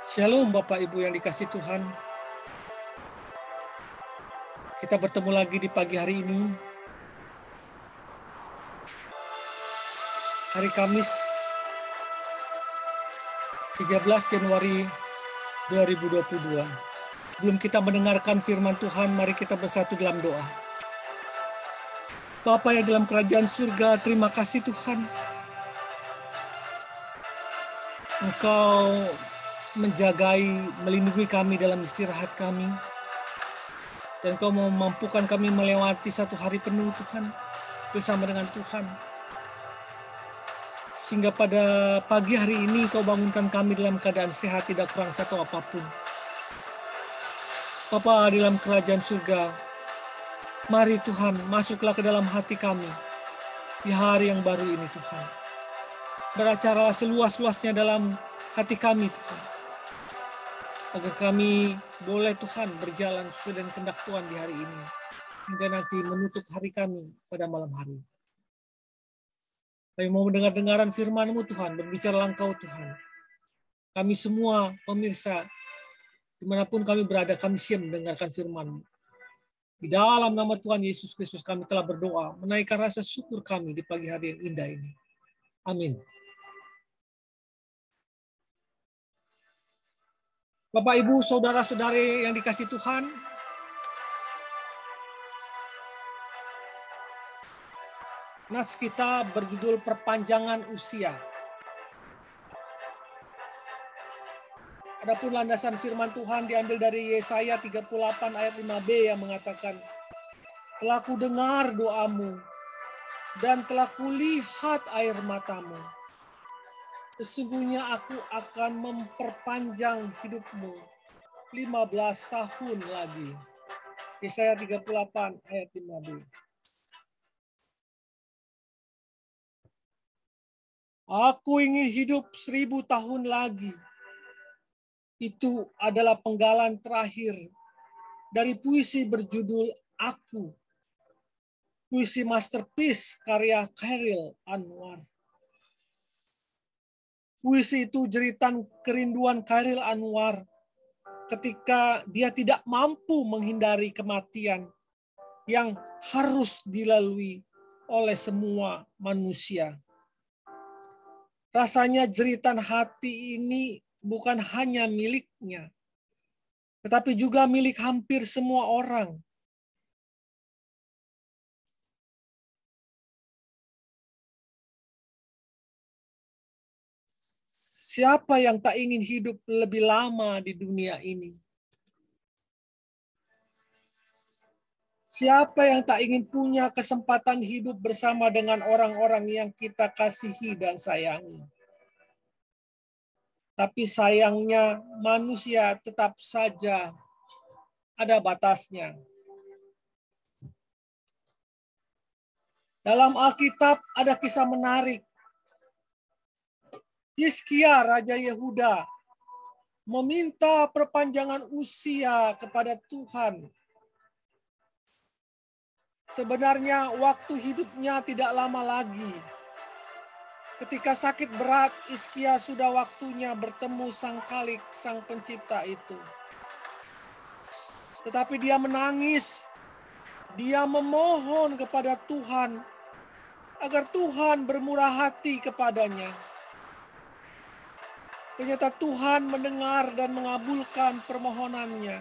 Shalom Bapak Ibu yang dikasihi Tuhan. Kita bertemu lagi di pagi hari ini. Hari Kamis 13 Januari 2022. Sebelum kita mendengarkan firman Tuhan, mari kita bersatu dalam doa. Bapa yang dalam kerajaan surga, terima kasih Tuhan. Engkau menjagai, melindungi kami dalam istirahat kami. Dan Engkau memampukan kami melewati satu hari penuh Tuhan, bersama dengan Tuhan. Sehingga pada pagi hari ini Kau bangunkan kami dalam keadaan sehat, tidak kurang satu apapun. Bapa di dalam kerajaan surga, mari Tuhan masuklah ke dalam hati kami di hari yang baru ini Tuhan. Beracara seluas-luasnya dalam hati kami Tuhan. Agar kami boleh Tuhan berjalan sesuai dengan kehendak Tuhan di hari ini. Hingga nanti menutup hari kami pada malam hari. Kami mau mendengar-dengaran firman-Mu Tuhan, berbicara Engkau Tuhan. Kami semua pemirsa, dimanapun kami berada, kami siap mendengarkan firman-Mu. Di dalam nama Tuhan Yesus Kristus kami telah berdoa, menaikkan rasa syukur kami di pagi hari yang indah ini. Amin. Bapak, Ibu, Saudara-saudari yang dikasihi Tuhan, nats kita berjudul Perpanjangan Usia. Adapun landasan firman Tuhan diambil dari Yesaya 38 ayat 5b yang mengatakan, telah kudengar doamu dan telah kulihat air matamu. Sesungguhnya aku akan memperpanjang hidupmu 15 tahun lagi. Yesaya 38 ayat 5b. Aku ingin hidup 1000 tahun lagi. Itu adalah penggalan terakhir dari puisi berjudul Aku. Puisi masterpiece karya Chairil Anwar. Puisi itu jeritan kerinduan Chairil Anwar ketika dia tidak mampu menghindari kematian yang harus dilalui oleh semua manusia. Rasanya jeritan hati ini bukan hanya miliknya, tetapi juga milik hampir semua orang. Siapa yang tak ingin hidup lebih lama di dunia ini? Siapa yang tak ingin punya kesempatan hidup bersama dengan orang-orang yang kita kasihi dan sayangi? Tapi sayangnya manusia tetap saja ada batasnya. Dalam Alkitab ada kisah menarik. Hizkia, Raja Yehuda, meminta perpanjangan usia kepada Tuhan. Sebenarnya waktu hidupnya tidak lama lagi. Ketika sakit berat, Hizkia sudah waktunya bertemu Sang Khalik, Sang Pencipta itu. Tetapi dia menangis. Dia memohon kepada Tuhan agar Tuhan bermurah hati kepadanya. Ternyata Tuhan mendengar dan mengabulkan permohonannya.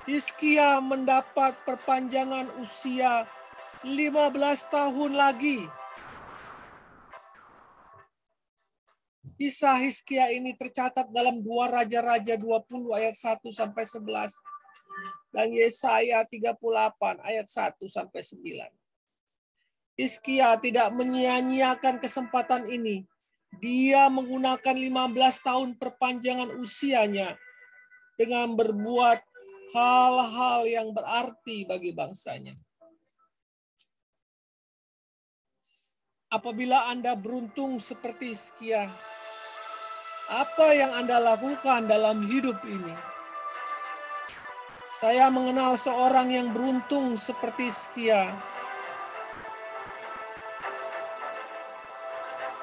Hizkia mendapat perpanjangan usia 15 tahun lagi. Kisah Hizkia ini tercatat dalam 2 Raja-Raja 20 ayat 1 sampai 11 dan Yesaya 38 ayat 1 sampai 9. Hizkia tidak menyia-nyiakan kesempatan ini. Dia menggunakan 15 tahun perpanjangan usianya dengan berbuat hal-hal yang berarti bagi bangsanya. Apabila Anda beruntung seperti Hizkia, apa yang Anda lakukan dalam hidup ini? Saya mengenal seorang yang beruntung seperti Hizkia.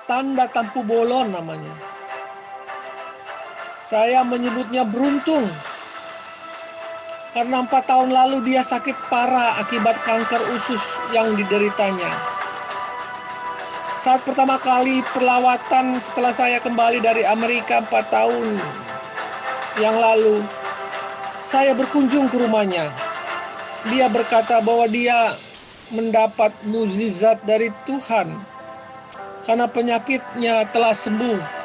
Tanda tampu bolon namanya. Saya menyebutnya beruntung. Karena 4 tahun lalu dia sakit parah akibat kanker usus yang dideritanya. Saat pertama kali perawatan setelah saya kembali dari Amerika 4 tahun yang lalu, saya berkunjung ke rumahnya. Dia berkata bahwa dia mendapat mukjizat dari Tuhan karena penyakitnya telah sembuh.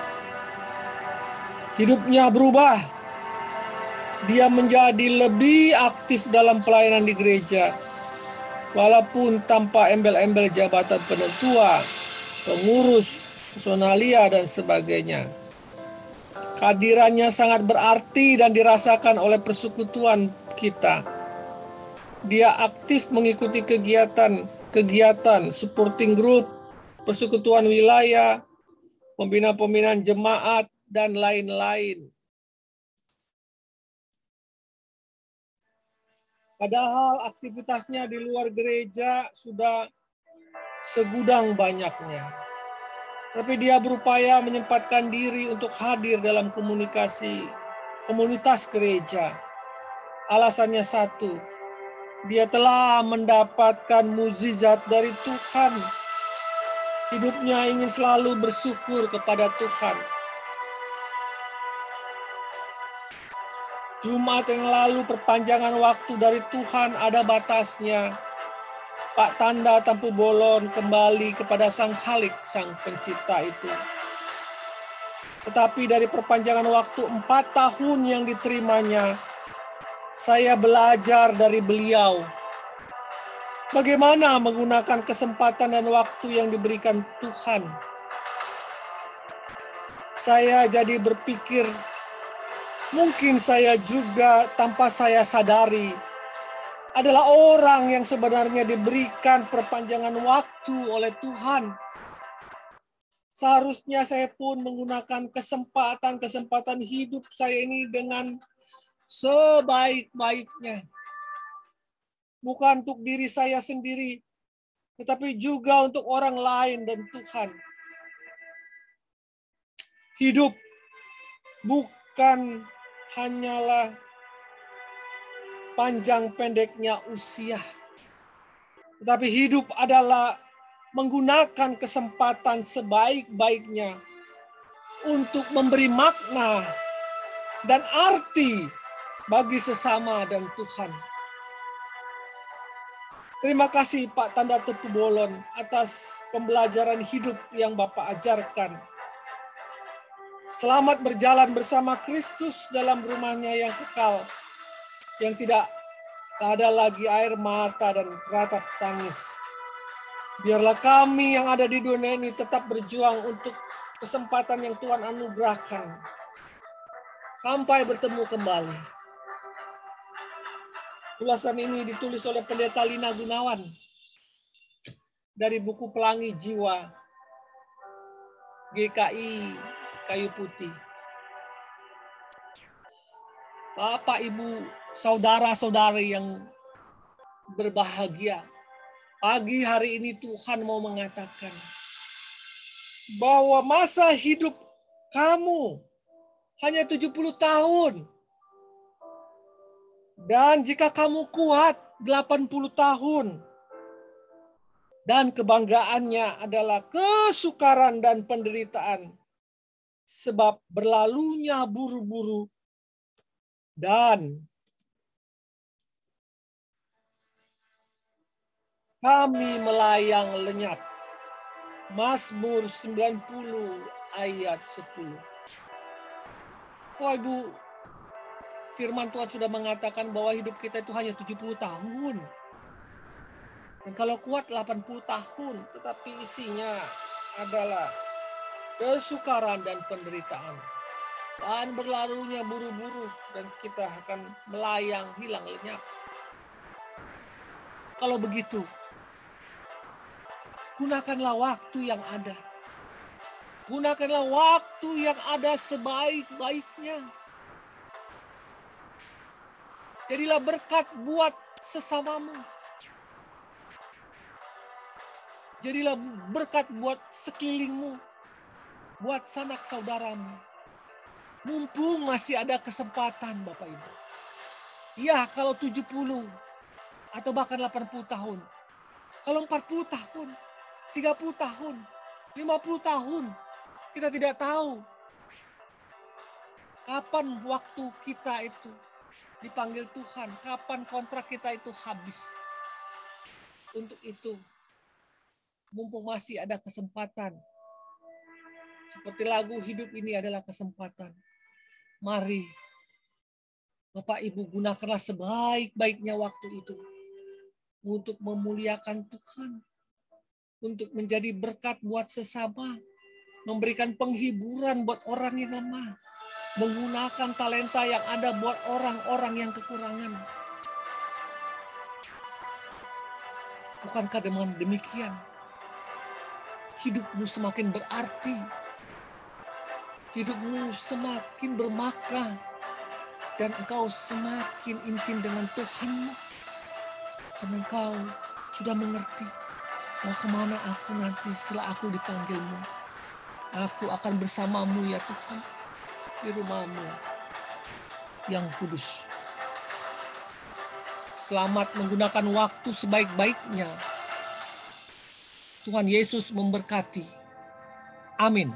Hidupnya berubah. Dia menjadi lebih aktif dalam pelayanan di gereja, walaupun tanpa embel-embel jabatan penentua, pengurus, personalia, dan sebagainya. Kehadirannya sangat berarti dan dirasakan oleh persekutuan kita. Dia aktif mengikuti kegiatan supporting group, persekutuan wilayah, pembinaan jemaat, dan lain-lain. Padahal aktivitasnya di luar gereja sudah segudang banyaknya. Tapi dia berupaya menyempatkan diri untuk hadir dalam komunitas gereja. Alasannya satu, dia telah mendapatkan mukjizat dari Tuhan. Hidupnya ingin selalu bersyukur kepada Tuhan. Jumat yang lalu perpanjangan waktu dari Tuhan ada batasnya. Pak Tanda Tampu Bolon kembali kepada Sang Khalik, Sang Pencipta itu. Tetapi dari perpanjangan waktu 4 tahun yang diterimanya, saya belajar dari beliau. Bagaimana menggunakan kesempatan dan waktu yang diberikan Tuhan. Saya jadi berpikir, mungkin saya juga tanpa saya sadari adalah orang yang sebenarnya diberikan perpanjangan waktu oleh Tuhan. Seharusnya saya pun menggunakan kesempatan hidup saya ini dengan sebaik-baiknya. Bukan untuk diri saya sendiri, tetapi juga untuk orang lain dan Tuhan. Hidup bukan hanyalah panjang pendeknya usia. Tetapi hidup adalah menggunakan kesempatan sebaik-baiknya untuk memberi makna dan arti bagi sesama dan Tuhan. Terima kasih Pak Tanda Tepu Bolon atas pembelajaran hidup yang Bapak ajarkan. Selamat berjalan bersama Kristus dalam rumahnya yang kekal, yang tidak ada lagi air mata dan ratap tangis. Biarlah kami yang ada di dunia ini tetap berjuang untuk kesempatan yang Tuhan anugerahkan. Sampai bertemu kembali. Ulasan ini ditulis oleh Pendeta Lina Gunawan dari buku Pelangi Jiwa GKI Kayu Putih. Bapak, Ibu, saudara-saudari yang berbahagia, pagi hari ini Tuhan mau mengatakan bahwa masa hidup kamu hanya 70 tahun. Dan jika kamu kuat 80 tahun. Dan kebanggaannya adalah kesukaran dan penderitaan. Sebab berlalunya buru-buru dan kami melayang lenyap. Mazmur 90 ayat 10. Oh Ibu, firman Tuhan sudah mengatakan bahwa hidup kita itu hanya 70 tahun. Dan kalau kuat 80 tahun, tetapi isinya adalah kesukaran dan penderitaan. Dan berlalunya buru-buru dan kita akan melayang hilang lenyap. Kalau begitu, gunakanlah waktu yang ada. Gunakanlah waktu yang ada sebaik-baiknya. Jadilah berkat buat sesamamu. Jadilah berkat buat sekelilingmu, buat sanak saudaramu. Mumpung masih ada kesempatan Bapak Ibu. Ya, kalau 70 atau bahkan 80 tahun. Kalau 40 tahun, 30 tahun, 50 tahun, kita tidak tahu kapan waktu kita itu dipanggil Tuhan, kapan kontrak kita itu habis. Untuk itu, mumpung masih ada kesempatan, seperti lagu hidup ini adalah kesempatan. Mari Bapak Ibu gunakanlah sebaik-baiknya waktu itu untuk memuliakan Tuhan, untuk menjadi berkat buat sesama, memberikan penghiburan buat orang yang lemah, menggunakan talenta yang ada buat orang-orang yang kekurangan. Bukankah dengan demikian hidupmu semakin berarti, hidupmu semakin bermakna, dan engkau semakin intim dengan Tuhanmu, karena engkau sudah mengerti mau kemana aku nanti setelah aku dipanggilmu. Aku akan bersamamu ya Tuhan, di rumahmu yang kudus. Selamat menggunakan waktu sebaik-baiknya. Tuhan Yesus memberkati. Amin.